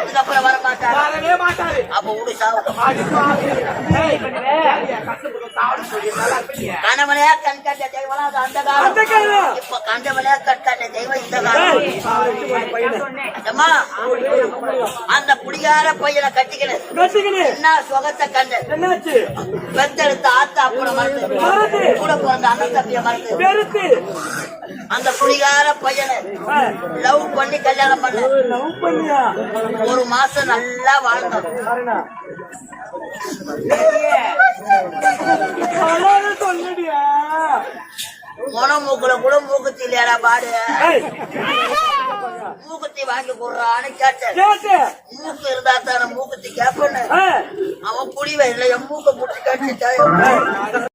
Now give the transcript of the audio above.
அதுக்கப்புறம் வர மாட்டாரு. அப்ப உடு கணவனையா கண் காட்ட தெய்வம் அந்த காலம். இப்ப கண்டவனையா கண் காட்ட தெய்வம் இந்த காலம். அந்த குடிகார பையனை கட்டிக்கணும். என்ன சுகத்தை கண்டு பெத்தெடுத்த ஆத்தா அப்புறம் மறந்து கூட பிறந்த அண்ணன் தம்பிய மறந்து அந்த குடிகார பையனை லவ் பண்ணி கல்யாணம் பண்ண ஒரு மாசம் நல்லா வாழ்ந்தோம். மூக்குல கூட மூக்குத்தி இல்லையாடா பாடு. மூக்குத்தி வாங்கி கொடுறான்னு கேட்டேன். மூக்கு இருந்தா தானே மூக்குத்தி கேப்பன்னு அவன் குடிவை இல்லை. என் மூக்க முடிச்சு கேட்டு